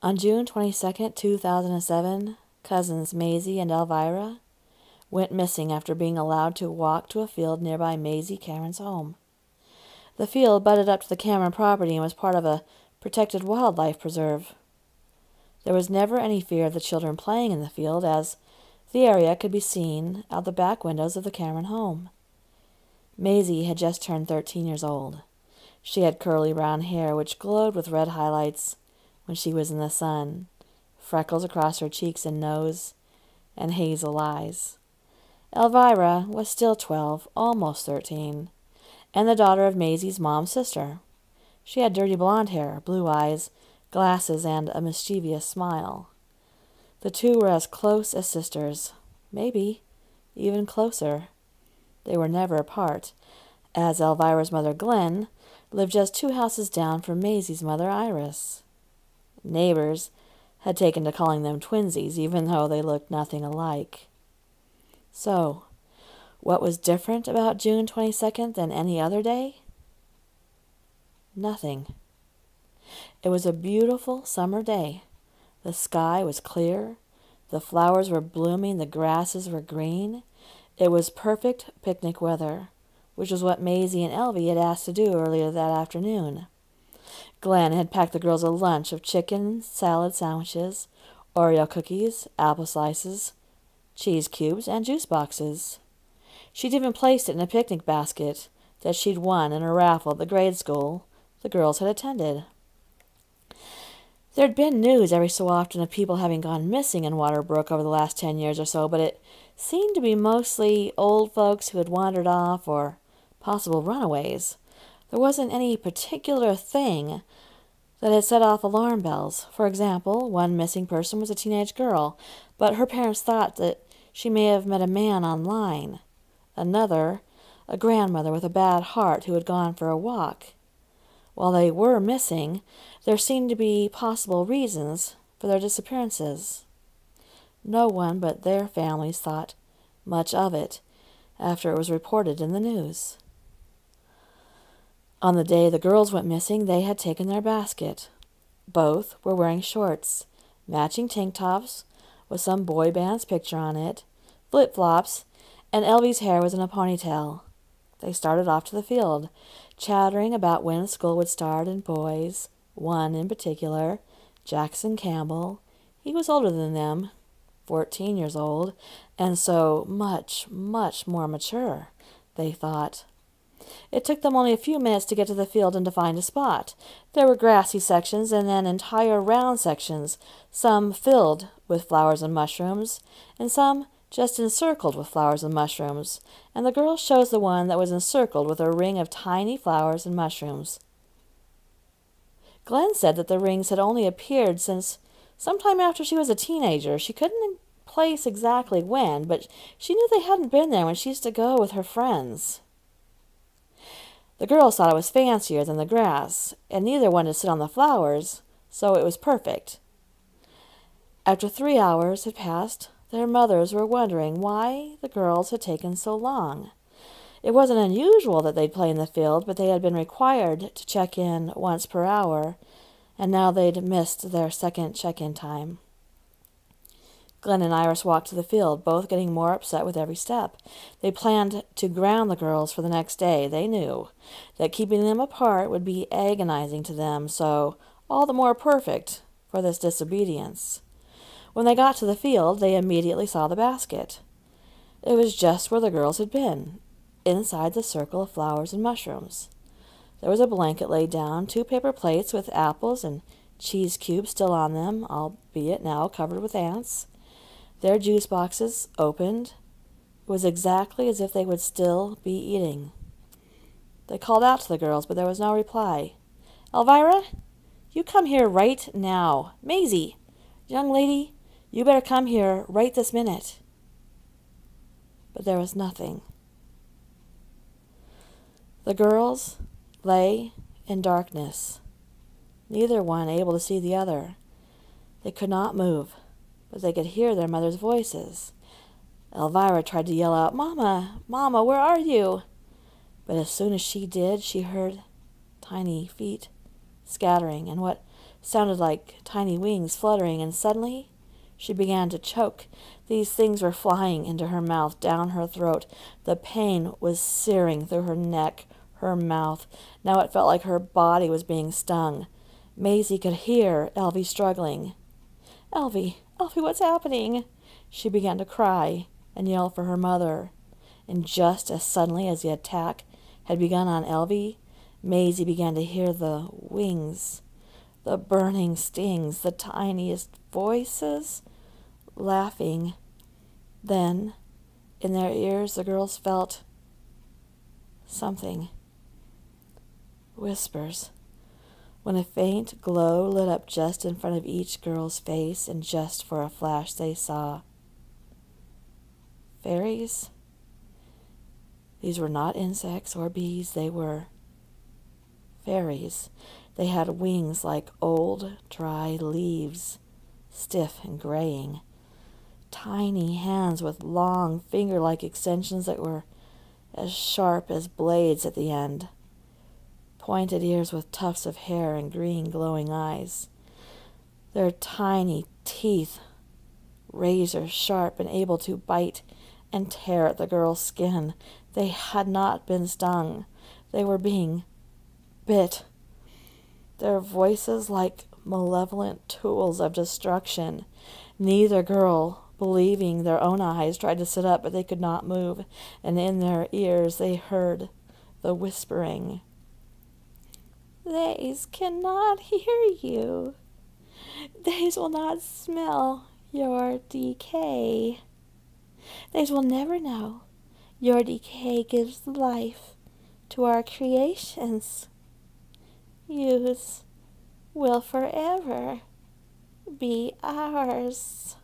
On June 22nd, 2007, cousins Maisie and Elvira went missing after being allowed to walk to a field nearby Maisie Cameron's home. The field butted up to the Cameron property and was part of a protected wildlife preserve. There was never any fear of the children playing in the field, as the area could be seen out the back windows of the Cameron home. Maisie had just turned 13 years old. She had curly brown hair which glowed with red highlights when she was in the sun, freckles across her cheeks and nose, and hazel eyes. Elvira was still 12, almost 13, and the daughter of Maisie's mom's sister. She had dirty blonde hair, blue eyes, glasses, and a mischievous smile. The two were as close as sisters, maybe even closer. They were never apart, as Elvira's mother, Glenn, lived just 2 houses down from Maisie's mother, Iris. Neighbors had taken to calling them twinsies, even though they looked nothing alike. So, what was different about June 22nd than any other day? Nothing. It was a beautiful summer day. The sky was clear, the flowers were blooming, the grasses were green. It was perfect picnic weather, which was what Maisie and Elvie had asked to do earlier that afternoon. Glenn had packed the girls a lunch of chicken salad sandwiches, Oreo cookies, apple slices, cheese cubes, and juice boxes. She'd even placed it in a picnic basket that she'd won in a raffle at the grade school the girls had attended. There'd been news every so often of people having gone missing in Waterbrook over the last 10 years or so, but it seemed to be mostly old folks who had wandered off or possible runaways. There wasn't any particular thing that had set off alarm bells. For example, one missing person was a teenage girl, but her parents thought that she may have met a man online. Another, a grandmother with a bad heart who had gone for a walk. While they were missing, there seemed to be possible reasons for their disappearances. No one but their families thought much of it after it was reported in the news. On the day the girls went missing, they had taken their basket. Both were wearing shorts, matching tank tops with some boy band's picture on it, flip-flops, and Elvie's hair was in a ponytail. They started off to the field, chattering about when school would start, and boys, one in particular, Jackson Campbell, he was older than them, 14 years old, and so much, much more mature, they thought. It took them only a few minutes to get to the field and to find a spot. There were grassy sections and then entire round sections, some filled with flowers and mushrooms, and some just encircled with flowers and mushrooms, and the girls chose the one that was encircled with a ring of tiny flowers and mushrooms. Glenn said that the rings had only appeared since sometime after she was a teenager. She couldn't place exactly when, but she knew they hadn't been there when she used to go with her friends. The girls thought it was fancier than the grass, and neither wanted to sit on the flowers, so it was perfect. After 3 hours had passed, their mothers were wondering why the girls had taken so long. It wasn't unusual that they'd play in the field, but they had been required to check in once per hour, and now they'd missed their second check-in time. Glenn and Iris walked to the field, both getting more upset with every step. They planned to ground the girls for the next day. They knew that keeping them apart would be agonizing to them, so all the more perfect for this disobedience. When they got to the field, they immediately saw the basket. It was just where the girls had been, inside the circle of flowers and mushrooms. There was a blanket laid down, 2 paper plates with apples and cheese cubes still on them, albeit now covered with ants. Their juice boxes opened. It was exactly as if they would still be eating. They called out to the girls, but there was no reply. "Elvira, you come here right now. Maisie, young lady, you better come here right this minute." But there was nothing. The girls lay in darkness, neither one able to see the other. They could not move, but they could hear their mother's voices. Elvira tried to yell out, "Mama, Mama, where are you?" But as soon as she did, she heard tiny feet scattering, and what sounded like tiny wings fluttering, and suddenly she began to choke. These things were flying into her mouth, down her throat. The pain was searing through her neck, her mouth. Now it felt like her body was being stung. Maisie could hear Elvie struggling. "Elvie, Elvie, what's happening?" She began to cry and yell for her mother. And just as suddenly as the attack had begun on Elvie, Maisie began to hear the wings, the burning stings, the tiniest voices laughing. Then, in their ears, the girls felt something. Whispers. When a faint glow lit up just in front of each girl's face, and just for a flash they saw fairies. These were not insects or bees, they were fairies. They had wings like old, dry leaves, stiff and graying. Tiny hands with long, finger-like extensions that were as sharp as blades at the end. Pointed ears with tufts of hair and green glowing eyes. Their tiny teeth, razor sharp and able to bite and tear at the girl's skin. They had not been stung. They were being bit. Their voices like malevolent tools of destruction. Neither girl, believing their own eyes, tried to sit up, but they could not move, and in their ears they heard the whispering. "These cannot hear you. These will not smell your decay. These will never know your decay gives life to our creations. Yous will forever be ours."